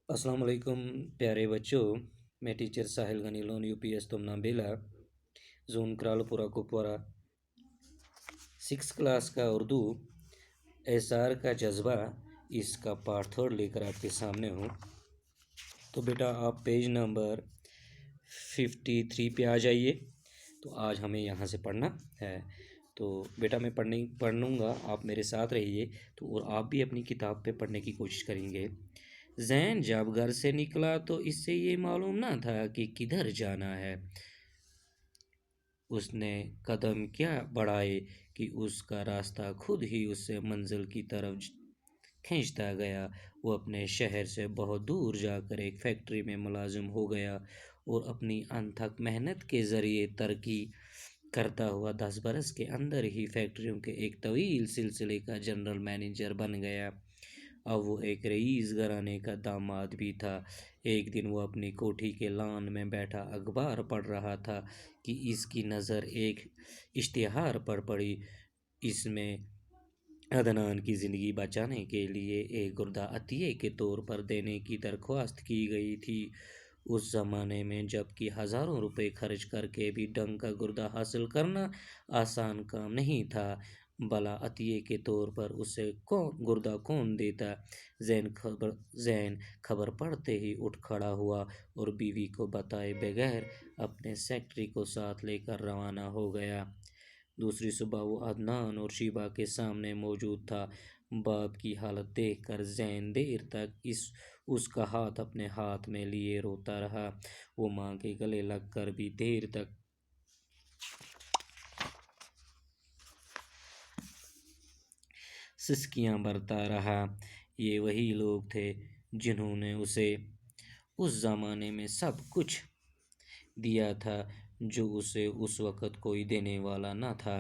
अस्सलाम वालेकुम प्यारे बच्चों। मैं टीचर साहिल गनी लोन यूपीएस तुमना बेला जोन करालपुरा कुपवारा 6 क्लास का उर्दू एसार का जज्बा इसका पार्ट थर्ड लेकर आपके सामने हूँ। तो बेटा आप पेज नंबर 53 पे आ जाइए। तो आज हमें यहाँ से पढ़ना है। तो बेटा मैं पढ़ूँगा, आप मेरे साथ रहिए। तो और आप भी अपनी किताब पे पढ़ने की कोशिश करेंगे। जैन जब घर से निकला तो इससे ये मालूम ना था कि किधर जाना है। उसने कदम क्या बढ़ाए कि उसका रास्ता खुद ही उससे मंजिल की तरफ खींचता गया। वो अपने शहर से बहुत दूर जाकर एक फैक्ट्री में मुलाजिम हो गया और अपनी अनथक मेहनत के ज़रिए तरक्की करता हुआ 10 बरस के अंदर ही फैक्ट्रियों के एक तवील सिलसिले का जनरल मैनेजर बन गया। अब वो एक रईस घराने का दामाद भी था। एक दिन वो अपनी कोठी के लान में बैठा अखबार पढ़ रहा था कि इसकी नज़र एक इश्तिहार पर पड़ी। इसमें अदनान की ज़िंदगी बचाने के लिए एक गुर्दा अतिये के तौर पर देने की दरख्वास्त की गई थी। उस ज़माने में जबकि हज़ारों रुपए खर्च करके भी ढंग का गुर्दा हासिल करना आसान काम नहीं था, भला अतिये के तौर पर उसे गुर्दा कौन देता। जैन खबर पढ़ते ही उठ खड़ा हुआ और बीवी को बताए बगैर अपने सेक्रेटरी को साथ लेकर रवाना हो गया। दूसरी सुबह वो अदनान और शीबा के सामने मौजूद था। बाप की हालत देखकर जैन देर तक उसका हाथ अपने हाथ में लिए रोता रहा। वो माँ के गले लगकर भी देर तक सिसकियाँ बरता रहा। ये वही लोग थे जिन्होंने उसे उस ज़माने में सब कुछ दिया था जो उसे उस वक़्त कोई देने वाला न था।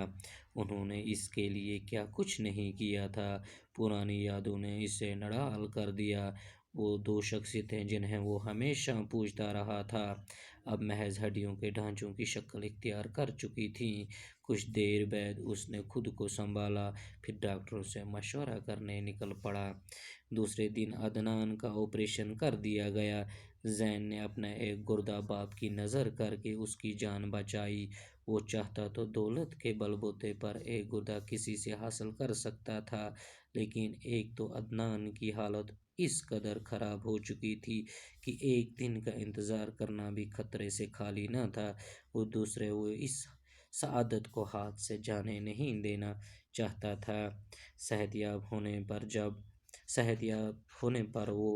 उन्होंने इसके लिए क्या कुछ नहीं किया था। पुरानी यादों ने इसे नडाल कर दिया। वो दो शख्सियतें जिन्हें वो हमेशा पूछता रहा था अब महज हड्डियों के ढांचों की शक्ल इख्तियार कर चुकी थीं। कुछ देर बाद उसने खुद को संभाला, फिर डॉक्टरों से मशवरा करने निकल पड़ा। दूसरे दिन अदनान का ऑपरेशन कर दिया गया। जैन ने अपना एक गुर्दा बाप की नज़र करके उसकी जान बचाई। वो चाहता तो दौलत के बलबूते पर एक गुर्दा किसी से हासिल कर सकता था, लेकिन एक तो अदनान की हालत इस कदर ख़राब हो चुकी थी कि एक दिन का इंतज़ार करना भी खतरे से खाली न था। वो दूसरे वो इस सआदत को हाथ से जाने नहीं देना चाहता था। सेहतयाब होने पर वो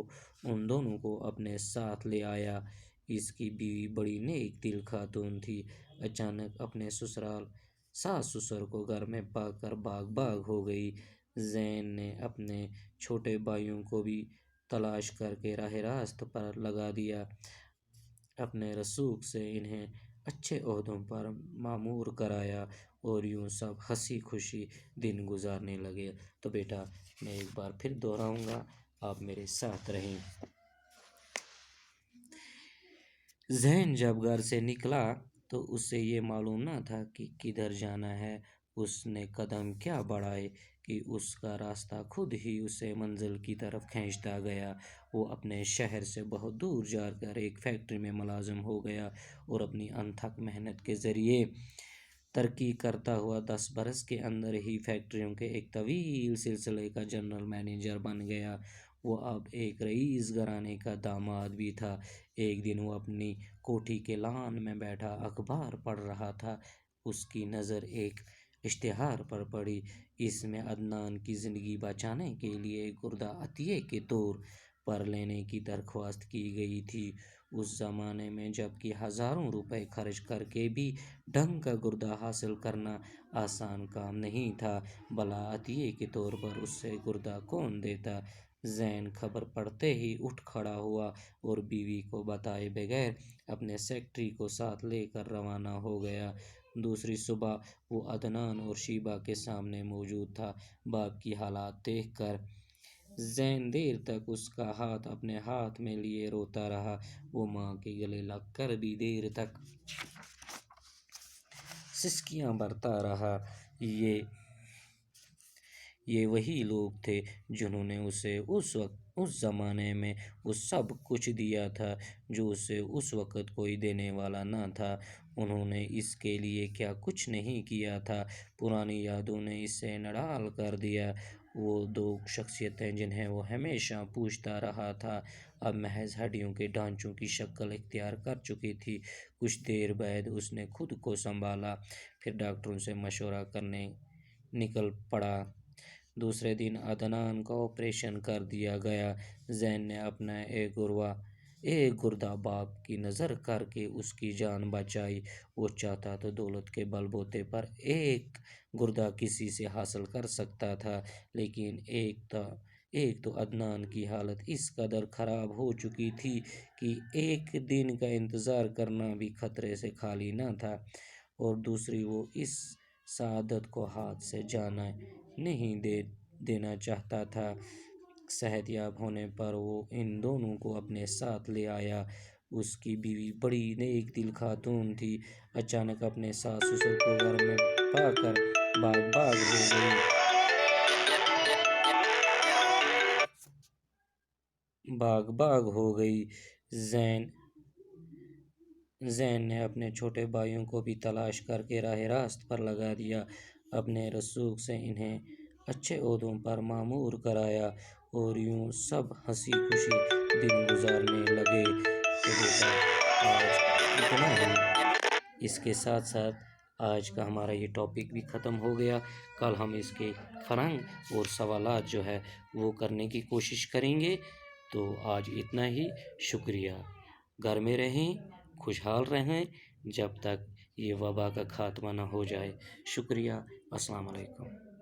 उन दोनों को अपने साथ ले आया। इसकी बीवी बड़ी नेक दिल खातून थी। अचानक अपने ससुराल सास ससुर को घर में पाकर बाग बाग हो गई। जैन ने अपने छोटे भाइयों को भी तलाश करके राह रास्त पर लगा दिया। अपने रसूख से इन्हें अच्छे ओहदों पर मामूर कराया और यूं सब हंसी खुशी दिन गुजारने लगे। तो बेटा मैं एक बार फिर दोहराऊंगा, आप मेरे साथ रहें। जैन जब घर से निकला तो उसे ये मालूम ना था कि किधर जाना है। उसने कदम क्या बढ़ाए कि उसका रास्ता खुद ही उसे मंजिल की तरफ खींचता गया। वो अपने शहर से बहुत दूर जाकर एक फैक्ट्री में मुलाजिम हो गया और अपनी अनथक मेहनत के ज़रिए तरक्की करता हुआ 10 बरस के अंदर ही फैक्ट्रियों के एक तवील सिलसिले का जनरल मैनेजर बन गया। वो अब एक रईस घराने का दामाद भी था। एक दिन वो अपनी कोठी के लान में बैठा अखबार पढ़ रहा था। उसकी नज़र एक इश्तिहार पर पड़ी। इसमें अदनान की ज़िंदगी बचाने के लिए गुर्दा अतिये के तौर पर लेने की दरख्वास्त की गई थी। उस ज़माने में जबकि हज़ारों रुपए खर्च करके भी ढंग का गुर्दा हासिल करना आसान काम नहीं था, भला अतिये के तौर पर उससे गुर्दा कौन देता। जैन खबर पढ़ते ही उठ खड़ा हुआ और बीवी को बताए बगैर अपने सेक्रेटरी को साथ लेकर रवाना हो गया। दूसरी सुबह वो अदनान और शीबा के सामने मौजूद था। बाप की हालात देखकर जैन देर तक उसका हाथ अपने हाथ में लिए रोता रहा। वो माँ के गले लगकर भी देर तक सिसकियाँ बरता रहा। ये वही लोग थे जिन्होंने उसे उस वक्त اس زمانے میں وہ سب کچھ دیا تھا جو اسے اس وقت کوئی دینے والا نہ تھا۔ انہوں نے اس کے لیے کیا کچھ نہیں کیا تھا۔ پرانی یادوں نے اسے نڈال کر دیا۔ وہ دو شخصیتیں جنہیں وہ ہمیشہ پوجتا رہا تھا اب محض ہڈیوں کے ڈھانچوں کی شکل اختیار کر چکی تھی۔ کچھ دیر بعد اس نے خود کو سنبھالا، پھر ڈاکٹروں سے مشورہ کرنے نکل پڑا۔ دوسرے دن عدنان کا آپریشن کر دیا گیا۔ زین نے اپنا ایک گردہ باپ کی نظر کر کے اس کی جان بچائی۔ وہ چاہتا تو دولت کے بل بوتے پر ایک گردہ کسی سے حاصل کر سکتا تھا، لیکن ایک تو عدنان کی حالت اس قدر خراب ہو چکی تھی کہ ایک دن کا انتظار کرنا بھی خطرے سے خالی نہ تھا، اور دوسری وہ اس سعادت کو ہاتھ سے جانے نہیں دینا چاہتا تھا۔ صحت یاب ہونے پر وہ ان دونوں کو اپنے ساتھ لے آیا۔ اس کی بیوی بڑی نیک دل خاتون تھی، اچانک اپنے ساس سسر کو گھر میں پا کر باغ ہو گئی۔ زین نے اپنے چھوٹے بھائیوں کو بھی تلاش کر کے راہ راست پر لگا دیا، اپنے رسوخ سے انہیں اچھے عہدوں پر مامور کرایا، اور یوں سب ہنسی خوشی دن گزارنے لگے۔ تو بیٹا، آج اتنا ہی۔ اس کے ساتھ ساتھ آج کا ہمارا یہ ٹاپک بھی ختم ہو گیا۔ کل ہم اس کے فرہنگ اور سوالات جو ہے وہ کرنے کی کوشش کریں گے۔ تو آج اتنا ہی، شکریہ۔ گھر میں رہیں، خوشحال رہیں جب تک یہ وبا کا خاتمہ نہ ہو جائے۔ شکریہ۔ السلام علیکم۔